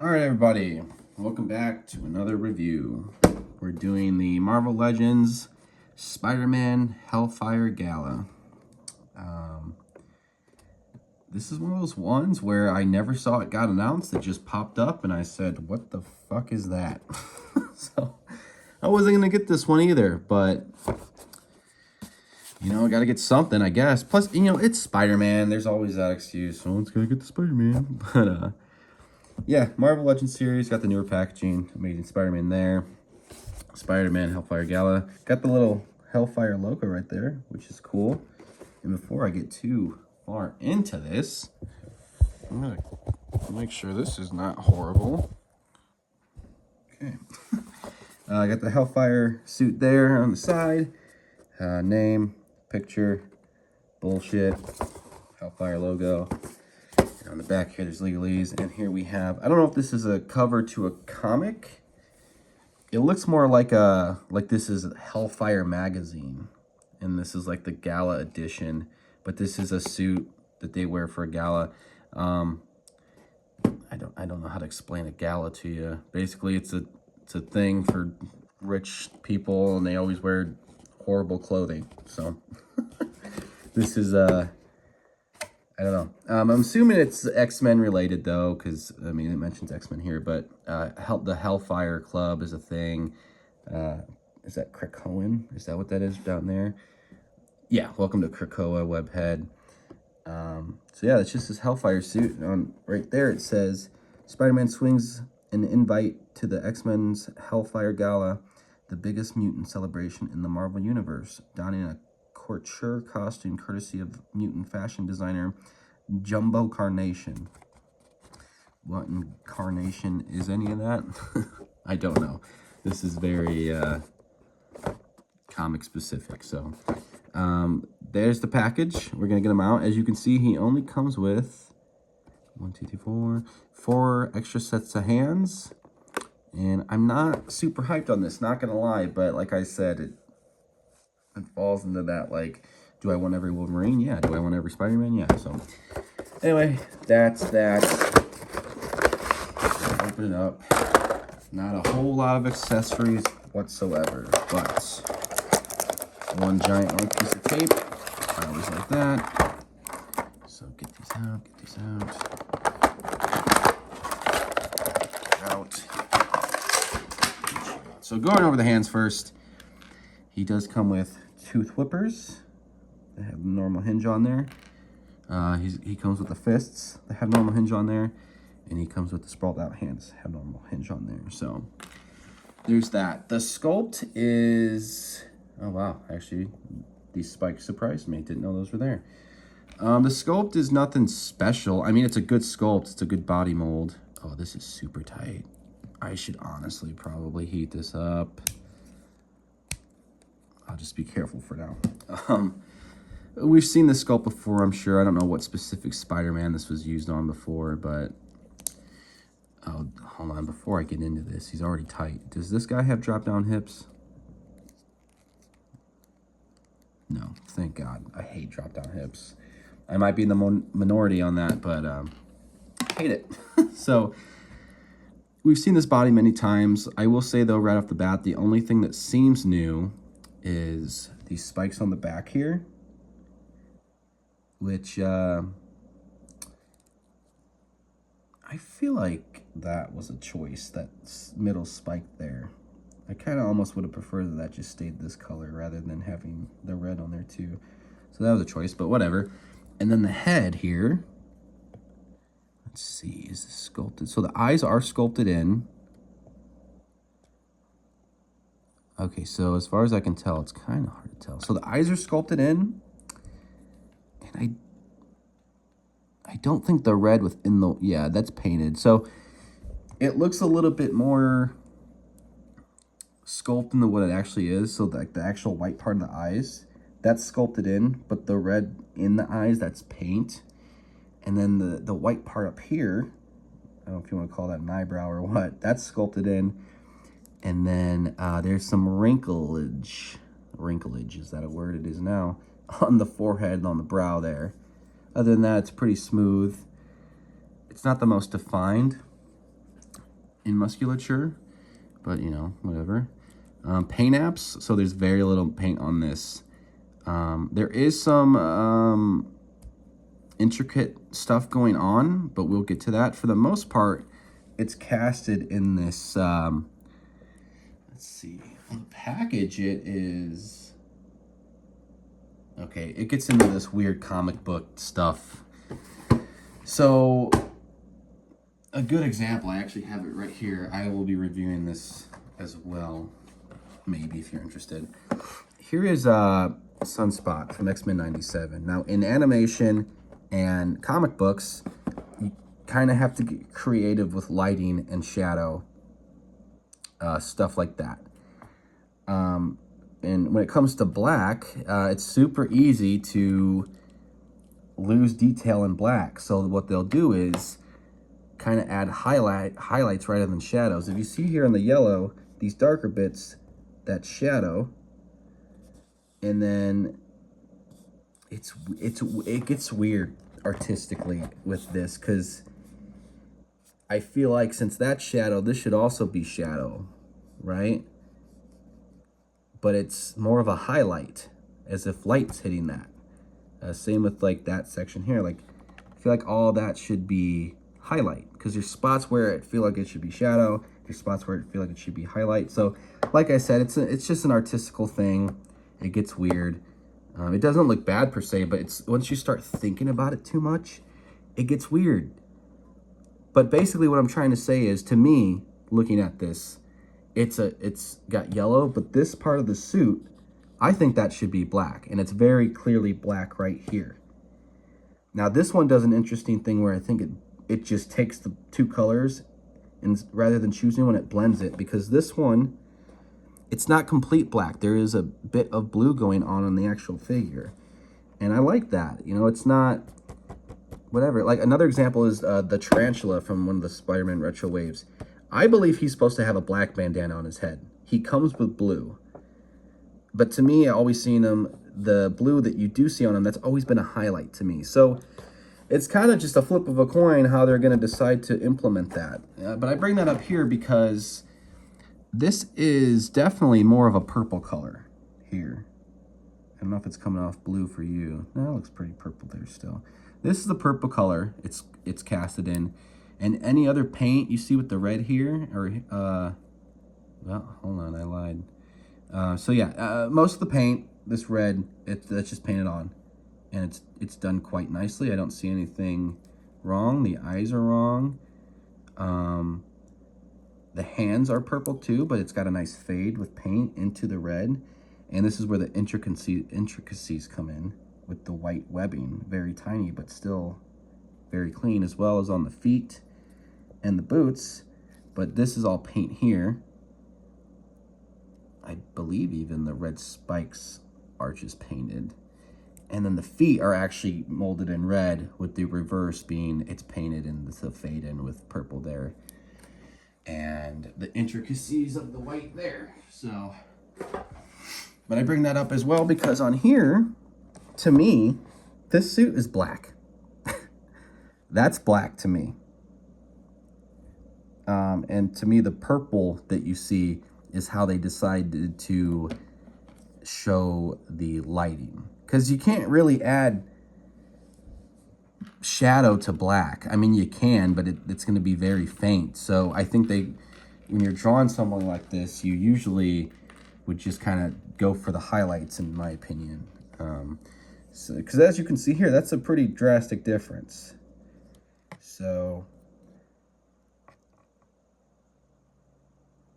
All right, everybody, welcome back to another review. We're doing the Marvel Legends Spider-Man Hellfire Gala. This is one of those ones where I never saw it got announced. It just popped up and I said, what the fuck is that? So I wasn't going to get this one either, but you know, I got to get something, I guess. Plus, you know, it's Spider-Man. There's always that excuse. Someone's going to get the Spider-Man. But, yeah, Marvel Legends series. Got the newer packaging. Amazing Spider-Man there. Spider-Man Hellfire Gala. Got the little Hellfire logo right there, which is cool. And before I get too far into this, I'm going to make sure this is not horrible. Okay. I got the Hellfire suit there on the side. Name, picture, bullshit, Hellfire logo. And on the back here, there's legalese. And here we have, I don't know if this is a cover to a comic. It looks more like this is Hellfire magazine. And this is like the gala edition. But this is a suit that they wear for a gala. I don't know how to explain a gala to you. Basically, it's a thing for rich people, and they always wear horrible clothing. So this is I don't know. I'm assuming it's X-Men related though, because I mean it mentions X-Men here. But the Hellfire Club is a thing. Is that Krakoan? Is that what that is down there? Yeah, welcome to Krakoa, Webhead. So yeah, it's just this Hellfire suit. On right there it says, Spider-Man swings an invite to the X-Men's Hellfire Gala, the biggest mutant celebration in the Marvel Universe, donning a couture costume courtesy of mutant fashion designer Jumbo Carnation. What in Carnation is any of that? I don't know. This is very comic specific, so... there's the package. We're gonna get him out. As you can see, he only comes with 4 extra sets of hands. And I'm not super hyped on this, not gonna lie, but like I said, it falls into that, like, do I want every Wolverine? Yeah. Do I want every Spider-Man? Yeah. So anyway, that's that. Open it up. Not a whole lot of accessories whatsoever, but one giant long piece of tape. I always like that. So get these out. So going over the hands first, he does come with tooth whippers. They have a normal hinge on there. He comes with the fists that have normal hinge on there. And he comes with the sprawled out hands, have normal hinge on there. So there's that. The sculpt is... Oh, wow. Actually, these spikes surprised me. Didn't know those were there. The sculpt is nothing special. I mean, it's a good sculpt. It's a good body mold. Oh, this is super tight. I should honestly probably heat this up. I'll just be careful for now. We've seen this sculpt before, I'm sure. I don't know what specific Spider-Man this was used on before, but... Oh, hold on. Before I get into this, he's already tight. Does this guy have drop-down hips? No, thank God. I hate drop-down hips. I might be in the minority on that, but I hate it. So, we've seen this body many times. I will say, though, right off the bat, the only thing that seems new is these spikes on the back here, which I feel like that was a choice, that middle spike there. I kind of almost would have preferred that just stayed this color rather than having the red on there too. So that was a choice, but whatever. And then the head here, let's see, is this sculpted? So the eyes are sculpted in. Okay, so as far as I can tell, it's kind of hard to tell. So the eyes are sculpted in, and I don't think the red within the, yeah, that's painted. So it looks a little bit more sculpted than what it actually is. So like the actual white part of the eyes, that's sculpted in, but the red in the eyes, that's paint. And then the white part up here, I don't know if you want to call that an eyebrow or what, that's sculpted in. And then there's some wrinklage, is that a word? It is now, on the forehead and on the brow there. Other than that, it's pretty smooth. It's not the most defined. in musculature, but you know, whatever. Paint apps, so there's very little paint on this. There is some intricate stuff going on, but we'll get to that. For the most part, it's casted in this, let's see, on the package it is, okay, it gets into this weird comic book stuff. So, a good example, I actually have it right here. I will be reviewing this as well, maybe if you're interested. Here is Sunspot from X-Men 97. Now, in animation and comic books, you kind of have to get creative with lighting and shadow, stuff like that. And when it comes to black, it's super easy to lose detail in black. So what they'll do is kind of add highlights rather than shadows. If you see here in the yellow, these darker bits, that's shadow, and then it gets weird artistically with this, because I feel like since that's shadow, this should also be shadow, right? But it's more of a highlight, as if light's hitting that. Same with like that section here. Like, I feel like all that should be highlight, because there's spots where it feel like it should be shadow, there's spots where it feel like it should be highlight. So like I said, it's just an artistical thing. It gets weird. It doesn't look bad per se, but it's once you start thinking about it too much, it gets weird. But basically what I'm trying to say is, to me, looking at this, it's got yellow, but this part of the suit, I think that should be black, and it's very clearly black right here. Now this one does an interesting thing where I think it just takes the two colors, and rather than choosing one, it blends it, because this one, it's not complete black. There is a bit of blue going on the actual figure, and I like that. You know, it's not whatever. Like another example is the tarantula from one of the Spider-Man retro waves. I believe he's supposed to have a black bandana on his head. He comes with blue, but to me, I always seen him, the blue that you do see on him, that's always been a highlight to me. So it's kind of just a flip of a coin how they're going to decide to implement that. But I bring that up here because this is definitely more of a purple color here. I don't know if it's coming off blue for you. No, it looks pretty purple there still. This is the purple color it's casted in. And any other paint you see with the red here, or, well, hold on, I lied. So yeah, most of the paint, this red, that's just painted on. And it's done quite nicely. I don't see anything wrong. The eyes are wrong. The hands are purple too, but it's got a nice fade with paint into the red. And this is where the intricacies come in with the white webbing. Very tiny, but still very clean, as well as on the feet and the boots. But this is all paint here. I believe even the red spikes arch is painted. And then the feet are actually molded in red, with the reverse being it's painted in the fade in with purple there. And the intricacies of the white there. So, but I bring that up as well because on here, to me, this suit is black. That's black to me. And to me, the purple that you see is how they decided to show the lighting. Because you can't really add shadow to black. I mean, you can, but it's going to be very faint. So I think when you're drawing someone like this, you usually would just kind of go for the highlights, in my opinion. Because as you can see here, that's a pretty drastic difference. So,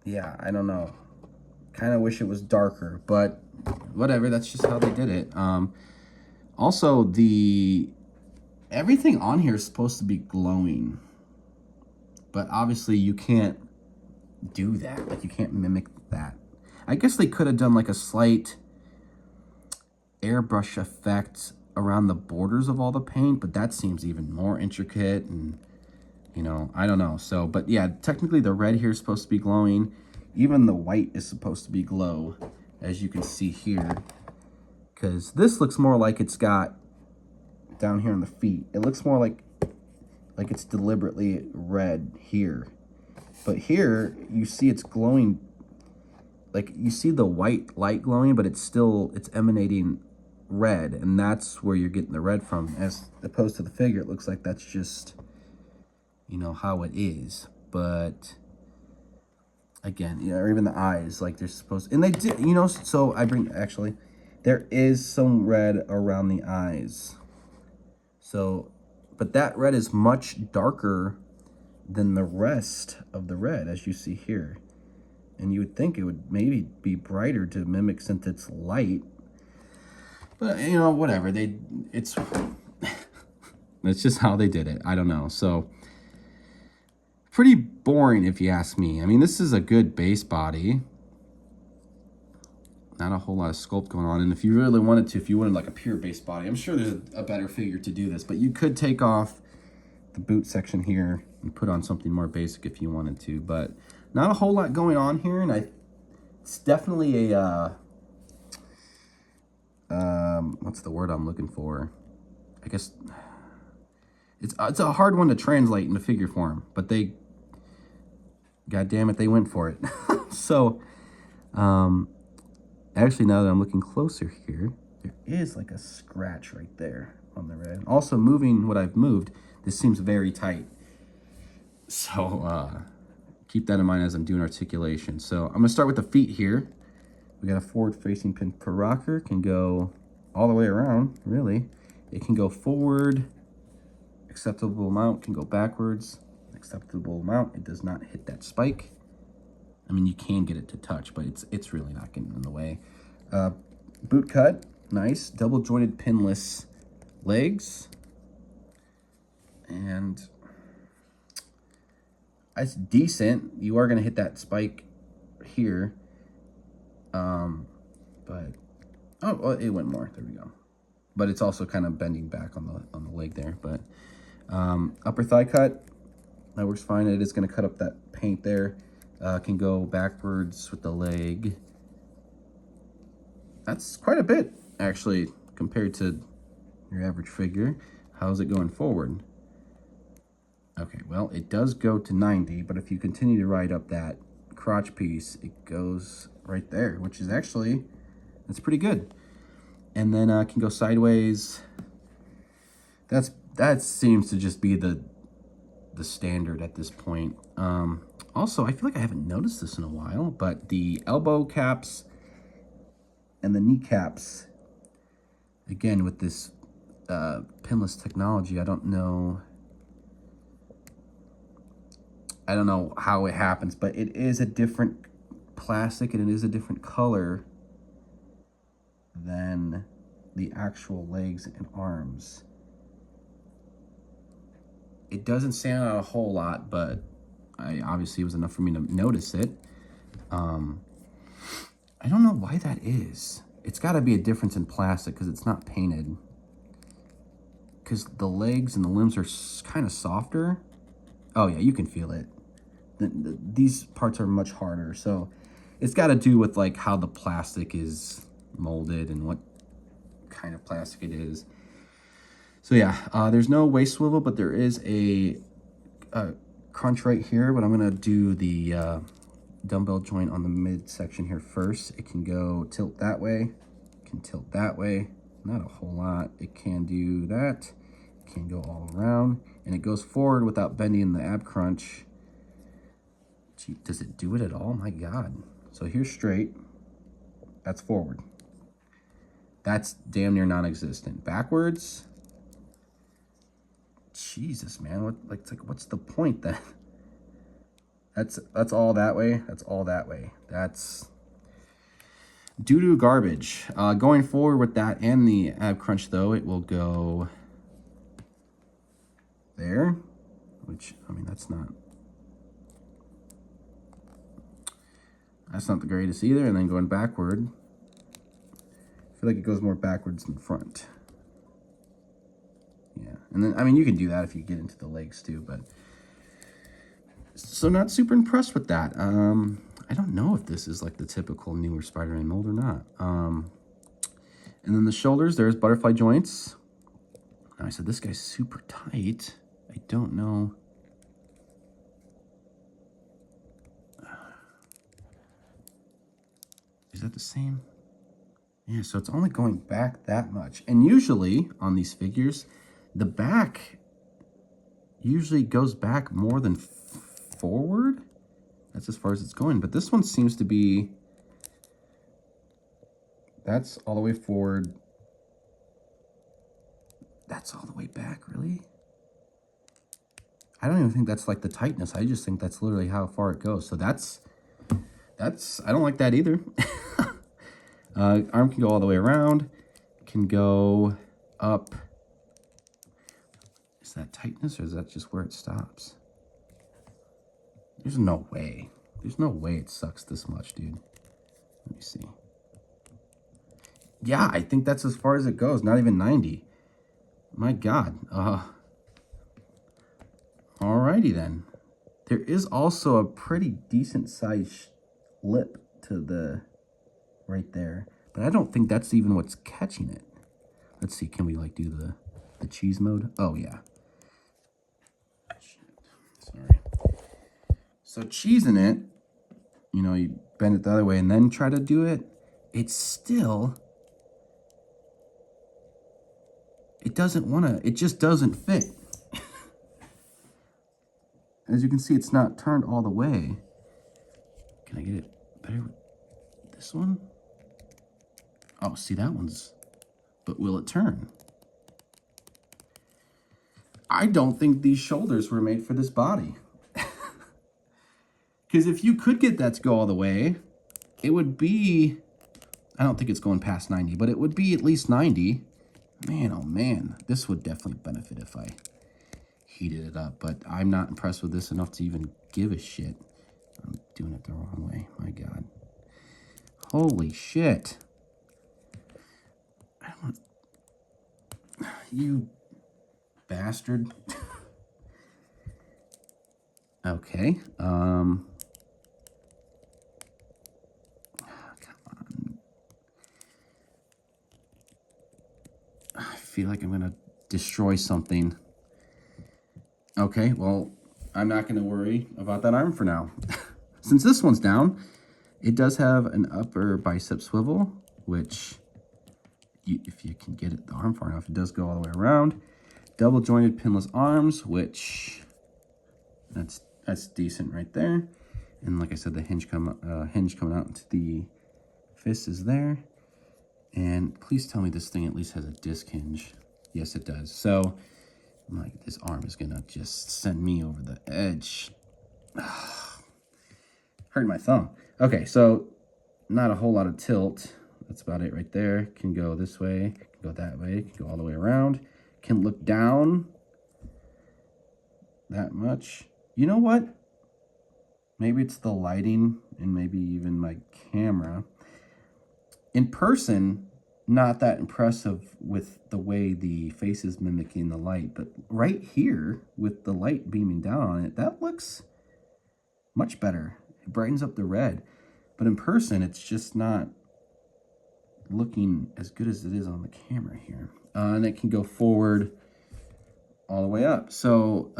yeah, I don't know. Kind of wish it was darker, but whatever, that's just how they did it. Also, everything on here is supposed to be glowing, but obviously you can't do that. Like, you can't mimic that. I guess they could have done like a slight airbrush effect around the borders of all the paint, but that seems even more intricate, and you know, I don't know. So, but yeah, technically the red here is supposed to be glowing. Even the white is supposed to be glow, as you can see here, because this looks more like it's got down here on the feet. It looks more like it's deliberately red here. But here, you see it's glowing, like you see the white light glowing, but it's emanating red, and that's where you're getting the red from. As opposed to the figure, it looks like that's just, you know, how it is. But again, you know, or even the eyes, like they're supposed, and they did, you know, so actually, there is some red around the eyes. So, but that red is much darker than the rest of the red, as you see here. And you would think it would maybe be brighter to mimic since it's light. But, you know, whatever. It's just how they did it. I don't know. So, pretty boring if you ask me. I mean, this is a good base body. Not a whole lot of sculpt going on. And if you really wanted to, if you wanted like a pure base body, I'm sure there's a better figure to do this. But you could take off the boot section here and put on something more basic if you wanted to. But not a whole lot going on here. And it's definitely a, what's the word I'm looking for? I guess it's a hard one to translate into figure form. But they, God damn it, they went for it. So, actually, now that I'm looking closer here, there is like a scratch right there on the red. Also, moving what I've moved, this seems very tight. So, keep that in mind as I'm doing articulation. So, I'm going to start with the feet here. We got a forward-facing pin per rocker. Can go all the way around, really. It can go forward. Acceptable amount. Can go backwards. Acceptable amount. It does not hit that spike. I mean, you can get it to touch, but it's really not getting in the way. Boot cut, nice. Double jointed pinless legs. And it's decent. You are going to hit that spike here. But, oh, well, it went more. There we go. But it's also kind of bending back on the leg there. But upper thigh cut, that works fine. It is going to cut up that paint there. Can go backwards with the leg. That's quite a bit, actually, compared to your average figure. How's it going forward? Okay, well, it does go to 90, but if you continue to ride up that crotch piece, it goes right there, which is actually, that's pretty good. And then can go sideways. That seems to just be the standard at this point. Also, I feel like I haven't noticed this in a while, but the elbow caps and the kneecaps, again, with this pinless technology, I don't know how it happens, but it is a different plastic and it is a different color than the actual legs and arms. It doesn't stand out a whole lot, but obviously it was enough for me to notice it. I don't know why that is. It's got to be a difference in plastic because it's not painted. Because the legs and the limbs are kind of softer. Oh yeah, you can feel it. These parts are much harder. So it's got to do with like how the plastic is molded and what kind of plastic it is. So yeah, there's no waist swivel, but there is a crunch right here. But I'm going to do the dumbbell joint on the midsection here first. It can go tilt that way. It can tilt that way. Not a whole lot. It can do that. It can go all around. And it goes forward without bending the ab crunch. Gee, does it do it at all? My God. So here's straight. That's forward. That's damn near non-existent. Backwards. Jesus, man. What's the point then? That's all that way. That's all that way. That's doo-doo garbage. Going forward with that and the ab crunch, though, it will go there, which, I mean, that's not the greatest either. And then going backward, I feel like it goes more backwards than front. Yeah, and then, I mean, you can do that if you get into the legs too, but so not super impressed with that. I don't know if this is like the typical newer Spider-Man mold or not. And then the shoulders, there's butterfly joints. Now I said this guy's super tight. I don't know. is that the same? Yeah, so it's only going back that much. And usually on these figures, the back usually goes back more than forward. That's as far as it's going. But this one seems to be, that's all the way forward. That's all the way back, really? I don't even think that's like the tightness. I just think that's literally how far it goes. So that's, I don't like that either. Arm can go all the way around, can go up. Is that tightness or is that just where it stops? There's no way. There's no way it sucks this much, dude. Let me see. Yeah, I think that's as far as it goes. Not even 90. My God. Alrighty then. There is also a pretty decent sized lip to the right there, but I don't think that's even what's catching it. Let's see. Can we like do the cheese mode? Oh yeah. Sorry. So cheesing it, you know, you bend it the other way and then try to do it. It's still, it doesn't want to, it just doesn't fit. As you can see, it's not turned all the way. Can I get it better with this one? Oh, see, that one's, but will it turn? I don't think these shoulders were made for this body. Because if you could get that to go all the way, it would be, I don't think it's going past 90, but it would be at least 90. Man, oh man, this would definitely benefit if I heated it up, but I'm not impressed with this enough to even give a shit. I'm doing it the wrong way, my God. Holy shit. I don't, you bastard. Okay, come on. I feel like I'm gonna destroy something. Okay, well, I'm not gonna worry about that arm for now. Since this one's down, it does have an upper bicep swivel, which, if you can get it, the arm far enough, it does go all the way around. Double jointed pinless arms, which that's decent right there. And like I said, the hinge coming out into the fist is there. And please tell me this thing at least has a disc hinge. Yes, it does. So, like, this arm is gonna just send me over the edge. Hurt my thumb. Okay, so not a whole lot of tilt. That's about it right there. Can go this way, can go that way, can go all the way around. Can look down that much. You know what? Maybe it's the lighting and maybe even my camera. In person, not that impressive with the way the face is mimicking the light, but right here with the light beaming down on it, that looks much better. It brightens up the red, but in person, it's just not looking as good as it is on the camera here. And it can go forward all the way up. So,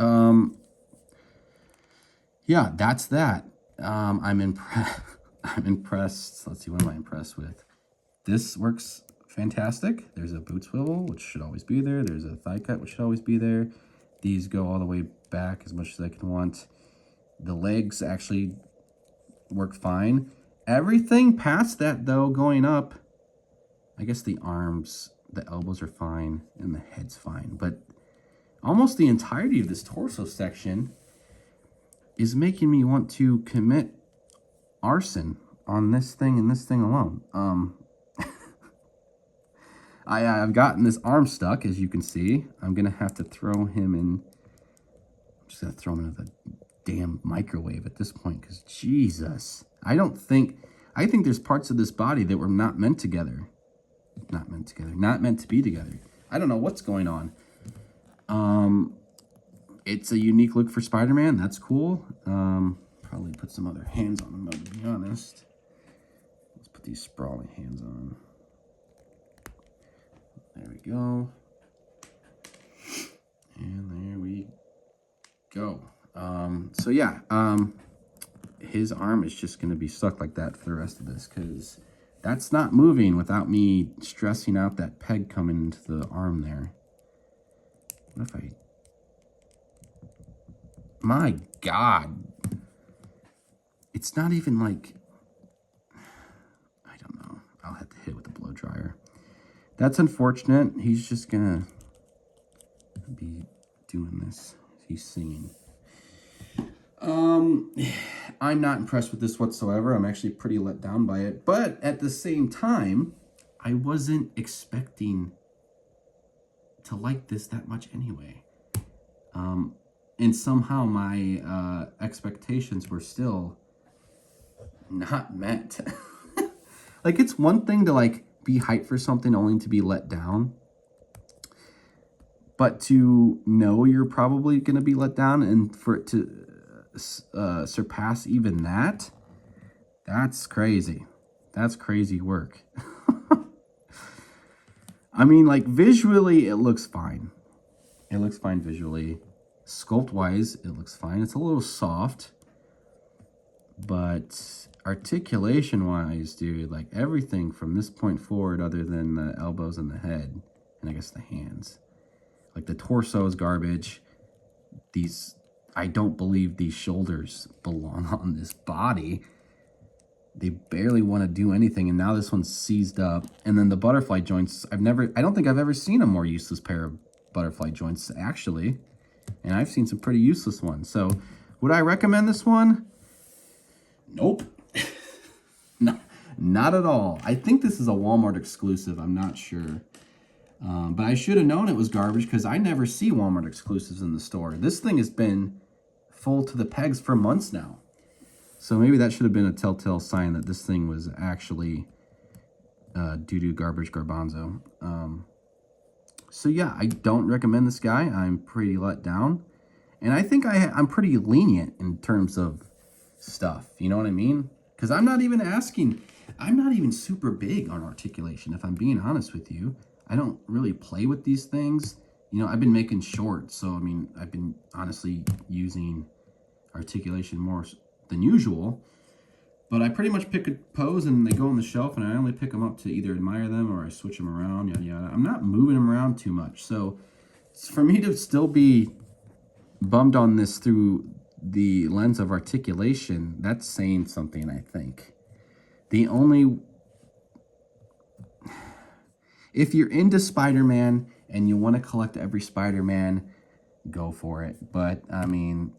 yeah, that's that. I'm impressed. I'm impressed. Let's see, what am I impressed with? This works fantastic. There's a boot swivel, which should always be there. There's a thigh cut, which should always be there. These go all the way back as much as I can want. The legs actually work fine. Everything past that, though, going up, I guess the arms, the elbows are fine, and the head's fine. But almost the entirety of this torso section is making me want to commit arson on this thing and this thing alone. I've gotten this arm stuck, as you can see. I'm gonna have to throw him in. I'm just gonna throw him into the damn microwave at this point, because Jesus, I think there's parts of this body that were not meant together. Not meant to be together. I don't know what's going on. It's a unique look for Spider-Man. That's cool. Probably put some other hands on him, though, to be honest. Let's put these sprawling hands on. There we go. And there we go. So yeah, his arm is just going to be stuck like that for the rest of this, because That's not moving without me stressing out that peg coming into the arm there. What if I... My God. It's not even like... I don't know. I'll have to hit with the blow dryer. That's unfortunate. He's just gonna be doing this. He's singing. I'm not impressed with this whatsoever. I'm actually pretty let down by it. But at the same time, I wasn't expecting to like this that much anyway. And somehow my expectations were still not met. Like, it's one thing to, like, be hyped for something only to be let down. But to know you're probably going to be let down and for it to surpass even that, that's crazy. That's crazy work. I mean, like, visually, it looks fine. It looks fine visually. Sculpt-wise, it looks fine. It's a little soft. But articulation-wise, dude, like, everything from this point forward other than the elbows and the head, and I guess the hands. Like, the torso is garbage. These... I don't believe these shoulders belong on this body. They barely want to do anything, and now this one's seized up. And then the butterfly joints, I don't think I've ever seen a more useless pair of butterfly joints, actually. And I've seen some pretty useless ones. So, would I recommend this one? Nope. No, not at all. I think this is a Walmart exclusive. I'm not sure. But I should have known it was garbage because I never see Walmart exclusives in the store. This thing has been full to the pegs for months now. So maybe that should have been a telltale sign that this thing was actually doo-doo garbage garbanzo. So yeah, I don't recommend this guy. I'm pretty let down. And I think I'm pretty lenient in terms of stuff. You know what I mean? Because I'm not even super big on articulation, if I'm being honest with you. I don't really play with these things. You know, I've been making shorts, so I mean, I've been honestly using articulation more than usual. But I pretty much pick a pose and they go on the shelf, and I only pick them up to either admire them or I switch them around, yada yada. I'm not moving them around too much. So for me to still be bummed on this through the lens of articulation, that's saying something, I think. If you're into Spider-Man and you want to collect every Spider-Man, go for it. But, I mean,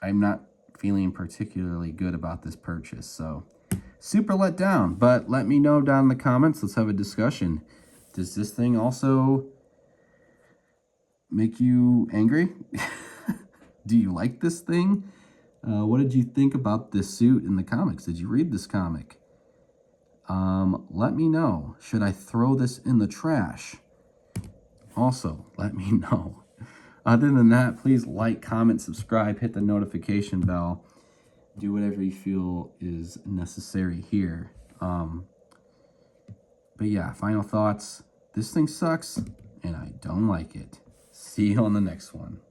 I'm not feeling particularly good about this purchase. So, super let down. But let me know down in the comments. Let's have a discussion. Does this thing also make you angry? Do you like this thing? What did you think about this suit in the comics? Did you read this comic? Let me know. Should I throw this in the trash? Also, let me know. Other than that, please like, comment, subscribe, hit the notification bell. Do whatever you feel is necessary here. But yeah, final thoughts. This thing sucks, and I don't like it. See you on the next one.